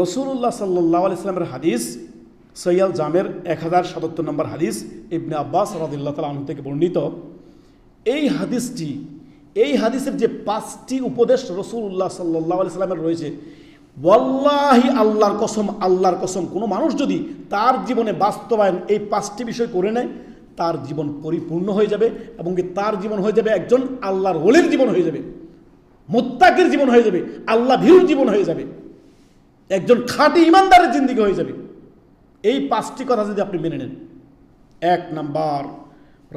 রাসূলুল্লাহ সাল্লাল্লাহু আলাইহি ওয়াসাল্লামের হাদিস সহিহ জামের 1077 নম্বর হাদিস ইবনে আব্বাস রাদিয়াল্লাহু তাআলা আনহু থেকে বর্ণিত। এই হাদিসের যে 5টি উপদেশ রাসূলুল্লাহ সাল্লাল্লাহু আলাইহি ওয়াসাল্লামের রয়েছে, ওয়াল্লাহি আল্লাহর কসম কোনো মানুষ যদি তার জীবনে বাস্তবায়ন এই 5টি বিষয় করে নেয়, তার জীবন পরিপূর্ণ হয়ে যাবে এবং তার জীবন হয়ে যাবে একজন আল্লাহর ওলির জীবন হয়ে যাবে, মুত্তাকির জীবন হয়ে যাবে, আল্লাহ ভীরুর জীবন হয়ে যাবে, একজন খাঁটি ইমানদারের জিন্দেগি হয়ে যাবে। এই 5টি কথা যদি আপনি মেনে নেন। 1 নাম্বার,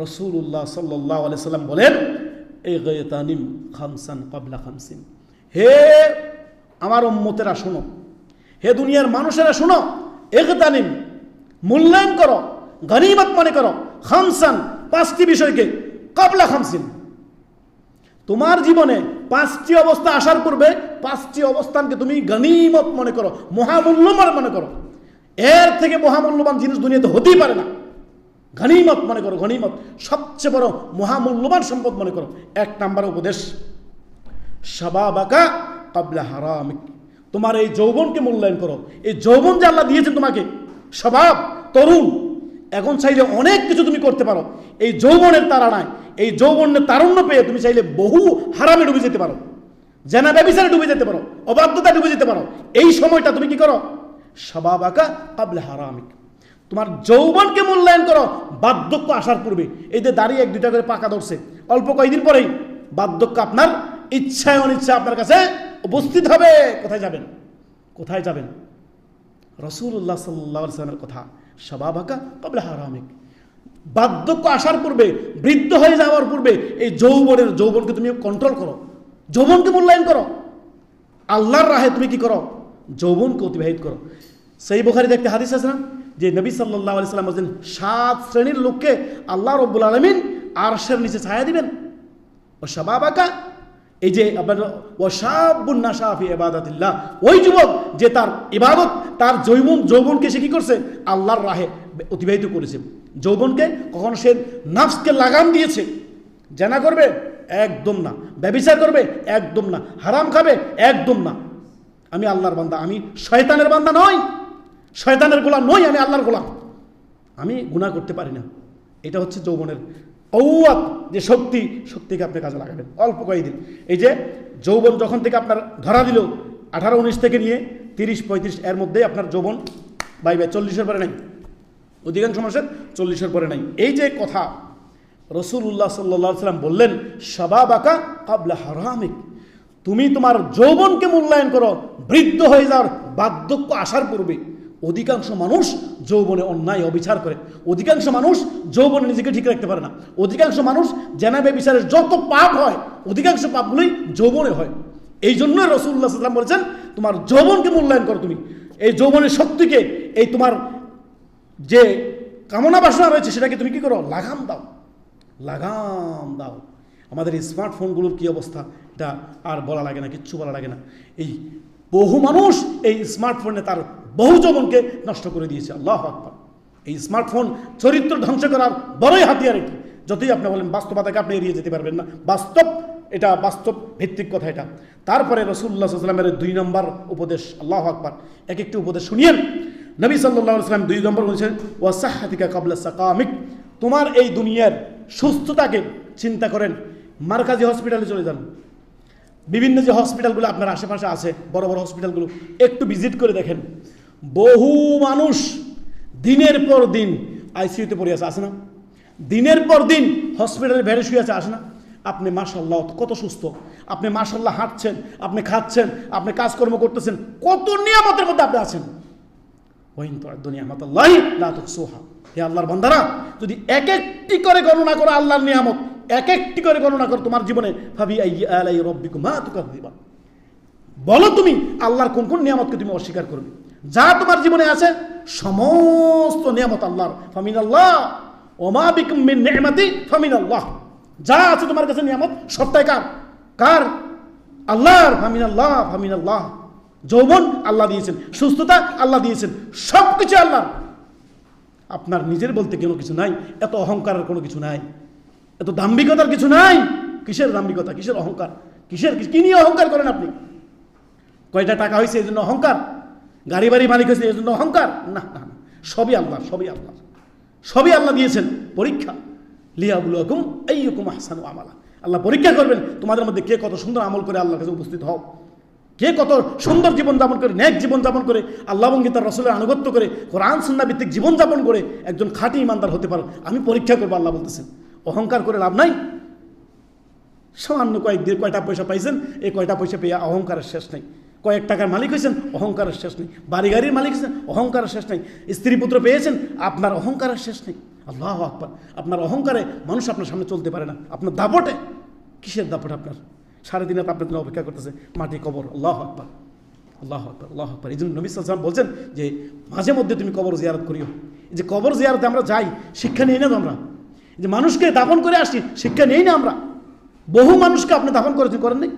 রাসূলুল্লাহ সাল্লাল্লাহু আলাইহি ওয়াসাল্লাম বলেন, ইগতানিম খামসান ক্বাবলা খামসিন। হে আমার উম্মতেরা শোনো, হে দুনিয়ার মানুষেরা শোনো, ইগতানিম মূল্যায়ন করো, গনিমত মনে করো, খামসান 5টি বিষয়কে, ক্বাবলা খামসিন। তোমার জীবনে 5টি অবস্থা আসার পূর্বে 5টি অবস্থানকে তুমি গনিমত মনে করো, মহামূল্যবান মনে করো। এর থেকে মহামূল্যবান জিনিস দুনিয়াতে হতেই পারে না। গনিমত মনে করো, গনিমত সবচেয়ে বড় মহামূল্যবান সম্পদ মনে করো। 1 নাম্বার উপদেশ, শাবাবাকা ক্বাবলা হারামিক। তোমার এই যৌবনকে মূল্যায়ন করো। এই যৌবন যে আল্লাহ দিয়েছেন তোমাকে, শাবাব, তরুণ, এখন চাইলে অনেক কিছু তুমি করতে পারো। এই যৌবনের তাড়নায়, এই যৌবনের তারুণ্য পেয়ে তুমি চাইলে বহু হারামে ডুবে যেতে পারো, জেনা ব্যভিচারে ডুবে যেতে পারো, অবাধ্যতা ডুবে যেতে পারো। এই সময়টা তুমি কি করো? শাবাবাকা ক্বাবলা হারামিক। তোমার যৌবনকে মূল্যায়ন করো বার্ধক্য আসার পূর্বে। এই যে দাঁড়িয়ে 1-2টা করে পাকা ধরছে, অল্প কয়েকদিন পরেই বার্ধক্য আপনার ইচ্ছায় অনিচ্ছায় আপনার কাছে উপস্থিত হবে। কোথায় যাবেন? কোথায় যাবেন? রাসূলুল্লাহ সাল্লাল্লাহু আলাইহি ওয়াসাল্লামের কথা, শাবাবাকা ক্বাবলা হারামিক। বার্ধক্য আসার পূর্বে, বৃদ্ধ হয়ে যাওয়ার পূর্বে এই যৌবনকে তুমি কন্ট্রোল করো, যৌবনকে মূল্যায়ন করো। আল্লাহর রাহে তুমি কি করো? যৌবনকে অতিবাহিত করো। সেই বুখারীতে একটা হাদিস আছে না, যে নবী সাল্লাল্লাহু আলাইহি ওয়াসাল্লাম বলেন 7 শ্রেণীর লোককে আল্লাহ রাব্বুল আলামিন আরশের নিচে ছায়া দিবেন। ও শাবাবাকা, এই যে আপনার ওয়াশাবুন নাশা ফি ইবাদাতিল্লাহ, ওই যুবক যে তার ইবাদত, তার যৌবনকে সে কি করছে? আল্লাহর রাহে অতিবাহিত করেছে। যৌবনকে কখনো সে নফসকে লাগাম দিয়েছে, জেনা করবে একদম না, ব্যভিচার করবে একদম না, হারাম খাবে একদম না। আমি আল্লাহর বান্দা, আমি শয়তানের বান্দা নই, শয়তানের গোলাম নই, আমি আল্লাহর গোলাম, আমি গুনাহ করতে পারি না। এটা হচ্ছে যৌবনের কওয়াত, যে শক্তিকে আপনি কাজে লাগাবেন অল্প কয়েকদিন। এই যে যৌবন যখন থেকে আপনার ধরা দিল, 18-19 থেকে নিয়ে 30-35 এর মধ্যে আপনার যৌবন বাই 40-এর পরে নাই, অধিকাংশ মানুষের 40-এর পরে নাই। এই যে কথা রাসূলুল্লাহ সাল্লাল্লাহু আলাইহি ওয়াসাল্লাম বললেন, শাবাবাকা ক্বাবলা হারামিক। তুমি তোমার যৌবনকে মূল্যায়ন করো বৃদ্ধ হয়ে যাওয়ার, বার্ধক্য আসার পূর্বে। অধিকাংশ মানুষ যৌবনে অন্যায় অবিচার করে, অধিকাংশ মানুষ যৌবনে নিজেকে ঠিক রাখতে পারে না, অধিকাংশ মানুষ জেনা ব্যভিচারের যত পাপ হয় অধিকাংশ পাপগুলোই যৌবনে হয়। এই জন্য রাসূলুল্লাহ সাল্লাল্লাহু আলাইহি ওয়াসাল্লাম বলেছেন, তোমার যৌবনকে মূল্যায়ন করো। তুমি এই যৌবনের শক্তিকে, এই তোমার যে কামনা বাসনা রয়েছে সেটাকে তুমি কি করো? লাগাম দাও। আমাদের এই স্মার্টফোনগুলোর কি অবস্থা, এটা আর বলা লাগে না, কিচ্ছু বলা লাগে না। এই বহু মানুষ এই স্মার্টফোনে তার বহু যৌবনকে নষ্ট করে দিয়েছে। আল্লাহু আকবার। এই স্মার্টফোন চরিত্র ধ্বংস করার বড়ই হাতিয়ার এটি। যতই আপনি বলেন বাস্তবতাকে আপনি এড়িয়ে যেতে পারবেন না, এটা বাস্তব ভিত্তিক কথা এটা। তারপরে রাসূলুল্লাহ সাল্লাল্লাহু আলাইহি ওয়াসাল্লামের 2 নম্বর উপদেশ, আল্লাহু আকবার, এক একটি উপদেশ শুনিয়েন। নবী সাল্লাল্লাহু আলাইহি ওয়াসাল্লাম 2 নম্বর বলেছেন, ওয়াসাহহাতিকা ক্বাবলা সাকামিক। তোমার এই দুনিয়ার সুস্থতাকে চিন্তা করেন, মারকাজি হসপিটালে চলে যান, বিভিন্ন যে হসপিটালগুলো আপনার আশেপাশে আছে, বড় বড় হসপিটালগুলো একটু ভিজিট করে দেখেন। বহু মানুষ দিনের পর দিন আইসিইউতে পড়ে আছে না? দিনের পর দিন হসপিটালে বেডে শুয়ে আছে, আসে না? আপনি মাশাআল্লাহ কত সুস্থ, আপনি মাশাআল্লাহ হাঁটছেন, আপনি খাচ্ছেন, আপনি কাজকর্ম করতেছেন, কত নিয়ামতের মধ্যে আপনি আছেন। ওয়াইন তুআদ্দু নি'মাতাল্লাহি লা তুহসুহা। হে আল্লাহর বান্দারা, যদি এক একটি করে গণনা করো আল্লাহর নিয়ামত, এক একটি করে গণনা করো তোমার জীবনে, ফাবি আইয়ি আলাই রাব্বিকুমা তুকাযযিবান। বলো তুমি আল্লাহর কোন কোন নিয়ামতকে তুমি অস্বীকার করবে? যা তোমার জীবনে আছে সমস্ত নিয়ামত আল্লাহর। ফামিনাল্লাহ ওমা বিকুম মিন নি'মাতি ফামিনাল্লাহ। যা আছে তোমার কাছে নিয়ামত সবটাই কার? আল্লাহর। ফামিনাল্লাহ। যৌবন আল্লাহ দিয়েছেন, সুস্থতা আল্লাহ দিয়েছেন, সব কিছু আল্লাহ। আপনার নিজের বলতে কোনো কিছু নাই, এত অহংকারের কোনো কিছু নাই, এত দাম্ভিকতার কিছু নাই। কিসের দাম্ভিকতা, কিসের অহংকার, কি নিয়ে অহংকার করেন আপনি? কয়টা টাকা হয়েছে এই জন্য অহংকার? গাড়ি বাড়ি মালিক হয়েছে এর জন্য অহংকার? না না না, সবই আল্লাহ, সবই আল্লাহ, সবই আল্লাহ দিয়েছেন পরীক্ষা। লিয়াবলুয়াকুম আইয়ুকুম আহসানু আমালা, আল্লাহ পরীক্ষা করবেন তোমাদের মধ্যে কে কত সুন্দর আমল করে আল্লাহর কাছে উপস্থিত হও, কে কত সুন্দর জীবনযাপন করে, নেক জীবনযাপন করে, আল্লাহ এবং তার রাসূলের আনুগত্য করে, কোরআন সুন্নাহ ভিত্তিক জীবনযাপন করে একজন খাঁটি ইমানদার হতে পারো, আমি পরীক্ষা করবো আল্লাহ বলতেছেন। অহংকার করে লাভ নাই। সামান্য কয়টা পয়সা পাইছেন, এই কয়টা পয়সা পেয়ে অহংকারের শেষ নেই। কয়েক টাকার মালিক হয়েছেন, অহংকারের শেষ নেই। বাড়ি গাড়ির মালিক হয়েছেন, অহংকারের শেষ নেই। স্ত্রী পুত্র পেয়েছেন, আপনার অহংকারের শেষ নেই। আল্লাহু আকবার। আপনার অহংকারে মানুষ আপনার সামনে চলতে পারে না। আপনার দাপটে, কিসের দাপট আপনার? 3.5 রাত আপনার জন্য অপেক্ষা করতেছে মাটি কবর। আল্লাহু আকবার, আল্লাহু আকবার, আল্লাহু আকবার। এই জন্য নবী সাল্লাল্লাহু আলাইহি ওয়াসাল্লাম বলছেন যে মাঝে মধ্যে তুমি কবর জিয়ারত করিও। এই যে কবর জিয়ারতে আমরা যাই, শিক্ষা নেই না তো আমরা? যে মানুষকে দাফন করে আসি, শিক্ষা নেই না আমরা? বহু মানুষকে আপনি দাফন করেন নাই?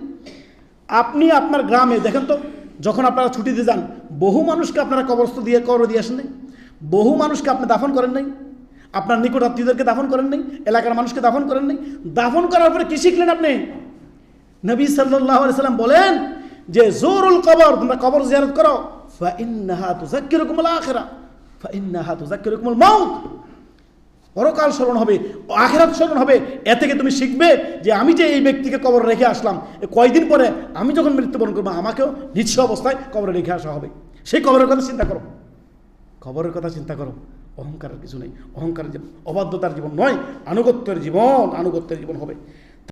আপনি আপনার গ্রামে দেখেন তো, যখন আপনারা ছুটিতে যান, বহু মানুষকে আপনারা কবরস্থ দিয়ে কবর দিয়ে আসেন নাই? বহু মানুষকে আপনি দাফন করেন নাই? আপনার নিকট আত্মীয়দেরকে দাফন করেন নাই? এলাকার মানুষকে দাফন করেন নাই? দাফন করার পরে কি শিখলেন আপনি? নবী সাল্লাল্লাহু আলাইহি সাল্লাম বলেন যে জুরুল কবর, তোমরা কবর জিয়ারত করো, ফাইন্নাহা তুযাক্কিরুকুমুল আখিরা ফাইন্নাহা তুযাক্কিরুকুমুল মাউত। পরকাল স্মরণ হবে, আখিরাত স্মরণ হবে। এ থেকে তুমি শিখবে যে আমি যে এই ব্যক্তিকে কবর রেখে আসলাম, কয়দিন পরে আমি যখন মৃত্যুবরণ করবো আমাকেও নিঃস্ব অবস্থায় কবরে রেখে আসা হবে। সেই কবরের কথা চিন্তা করো, কবরের কথা চিন্তা করো। অহংকারের কিছু নেই। অহংকারের জীবন অবাধ্যতার জীবন নয়, আনুগত্যের জীবন, আনুগত্যের জীবন হবে।